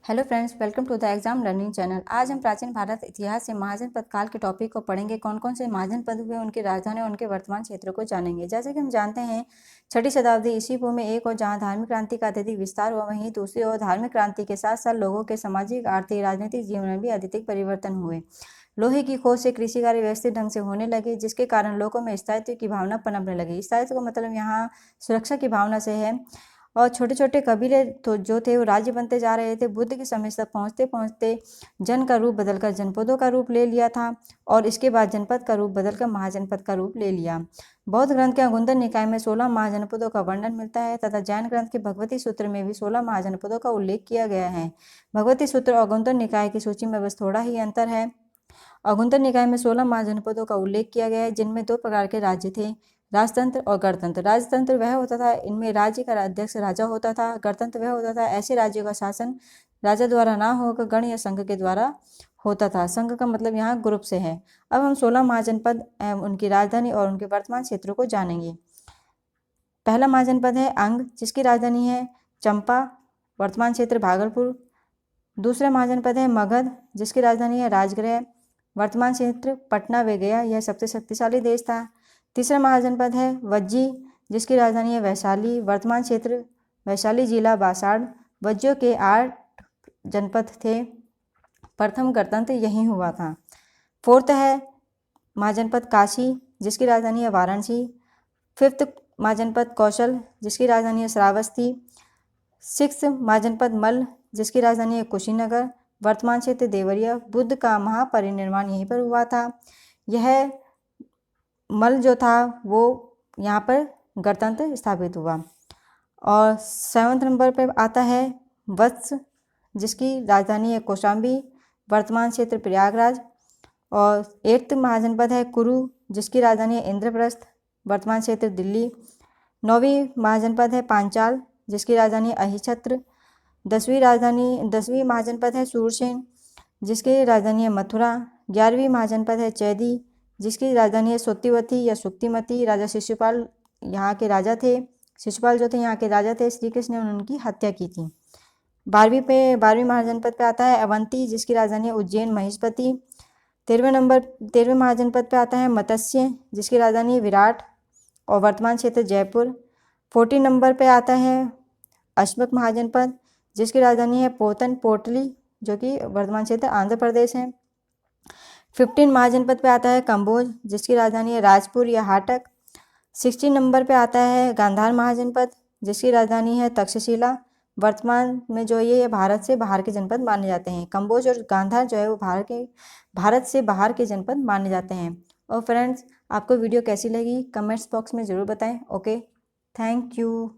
Hello friends, welcome to the exam learning channel. आज हम प्राचीन भारत इतिहास से महाजनपद काल के टॉपिक को पढ़ेंगे। कौन कौन से महाजनपद हुए, उनकी राजधानी और उनके वर्तमान क्षेत्रों को जानेंगे। जैसे कि हम जानते हैं, 6ठी शताब्दी ईस्वी पूर्व में एक और जहां धार्मिक क्रांति का अत्यधिक विस्तार हुआ, वहीं दूसरी ओर धार्मिक क्रांति के साथ साथ लोगों के सामाजिक, आर्थिक, राजनीतिक जीवन में भी अधिक परिवर्तन हुए। लोहे की खोज से कृषि कार्य व्यवस्थित ढंग से होने लगे, जिसके कारण लोगों में स्थायित्व की भावना पनपने लगी। स्थायित्व का मतलब यहाँ सुरक्षा की भावना से है। और छोटे छोटे कबीले तो जो थे वो राज्य बनते जा रहे थे। बुद्ध की समय तक पहुँचते पहुँचते जन का रूप बदलकर जनपदों का रूप ले लिया था और इसके बाद जनपद का रूप बदलकर महाजनपद का रूप ले लिया। बौद्ध ग्रंथ के अगुंतर निकाय में 16 महाजनपदों का वर्णन मिलता है तथा जैन ग्रंथ के भगवती सूत्र में भी 16 महाजनपदों का उल्लेख किया गया है। भगवती सूत्र और अगुंतर निकाय की सूची में बस थोड़ा ही अंतर है। अगुंतर निकाय में 16 महाजनपदों का उल्लेख किया गया है, जिनमें 2 प्रकार के राज्य थे, राजतंत्र और गणतंत्र। राजतंत्र वह होता था इनमें राज्य का अध्यक्ष राजा होता था। गणतंत्र वह होता था ऐसे राज्यों का शासन राजा द्वारा ना होकर गण या संघ के द्वारा होता था। संघ का मतलब यहाँ ग्रुप से है। अब हम 16 महाजनपद एवं उनकी राजधानी और उनके वर्तमान क्षेत्रों को जानेंगे। पहला महाजनपद है अंग, जिसकी राजधानी है चंपा, वर्तमान क्षेत्र भागलपुर। दूसरा महाजनपद है मगध, जिसकी राजधानी है राजगृह, वर्तमान क्षेत्र पटना व गया, यह सबसे शक्तिशाली देश था। तीसरा महाजनपद है वज्जी, जिसकी राजधानी है वैशाली, वर्तमान क्षेत्र वैशाली जिला बासाड़। वज्जियों के 8 जनपद थे। प्रथम गणतंत्र यहीं हुआ था। फोर्थ है महाजनपद काशी, जिसकी राजधानी है वाराणसी। फिफ्थ महाजनपद कौशल, जिसकी राजधानी है श्रावस्ती। सिक्स्थ महाजनपद मल्ल, जिसकी राजधानी है कुशीनगर, वर्तमान क्षेत्र देवरिया। बुद्ध का महापरिनिर्वाण यहीं पर हुआ था। यह मल्ल जो था वो यहाँ पर गणतंत्र स्थापित हुआ। और 7वें नंबर पर आता है वत्स, जिसकी राजधानी है कौशाम्बी, वर्तमान क्षेत्र प्रयागराज। और 8th महाजनपद है कुरु, जिसकी राजधानी है इंद्रप्रस्थ, वर्तमान क्षेत्र दिल्ली। 9वीं महाजनपद है पांचाल, जिसकी राजधानी है अहिछत्र। 10वीं महाजनपद है सूरसेन, जिसकी राजधानी है मथुरा। 11वीं महाजनपद है चैदी, जिसकी राजधानी है सोत्तिवती या सुक्तिमती। राजा शिशुपाल यहाँ के राजा थे। शिशुपाल जो थे यहाँ के राजा थे। श्री कृष्ण ने उनकी हत्या की थी। 12वीं महाजनपद पे आता है अवंती, जिसकी राजधानी है उज्जैन महिष्मती। 13वें महाजनपद पे आता है मत्स्य, जिसकी राजधानी है विराट और वर्तमान क्षेत्र जयपुर। 14 नंबर पे आता है अश्वक महाजनपद, जिसकी राजधानी है पोटली, जो कि वर्तमान क्षेत्र आंध्र प्रदेश है। 15 महाजनपद पे आता है कंबोज, जिसकी राजधानी है राजपुर या हाटक। 16 नंबर पे आता है गांधार महाजनपद, जिसकी राजधानी है तक्षशिला। वर्तमान में जो ये भारत से बाहर के जनपद माने जाते हैं। कंबोज और गांधार जो है वो भारत से बाहर के जनपद माने जाते हैं। और फ्रेंड्स, आपको वीडियो कैसी लगी कमेंट्स बॉक्स में ज़रूर बताएं। Okay, thank you.